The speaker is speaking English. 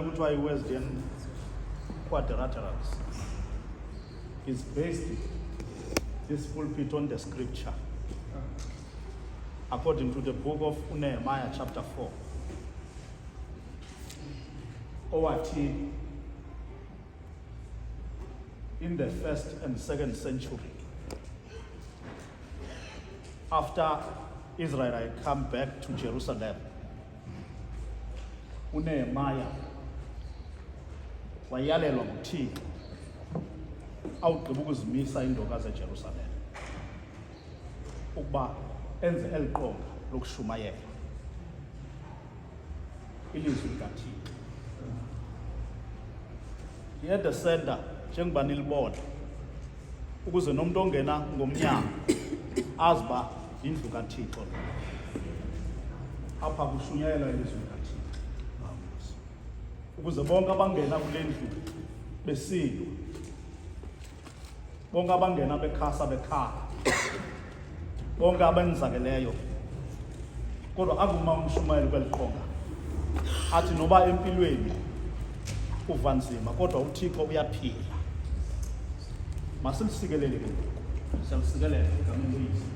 Kuthiwa i-Wesleyan Quadrilaterals is based this pulpit on the scripture according to the book of Nehemiah chapter 4. Owathi in the 1st and 2nd century, after Israel had come back to Jerusalem, uNehemiah wayalelwa nguThixo awugqiba ukuzimisa iindokazi eJerusalem ukuba enze eliqonga lokushumayela ilizwi likaThixo. He had a sender njengoba nilibona ukuze nomuntu ongena ngomnyango azi uba yindlu kaThixo apha kushunyayelwa ilizwi likaThixo, ukuze bonke abangena kule ndlu besilwa, bonke abangena bekhasa bekhala, bonke abenzakeleyo, kodwa akuma umshumayeli kweliqonga athi noba empilweni uva nzima kodwa uThixo uyaphila. Masilisikelele ke, siyalisikelela egameni likaYesu.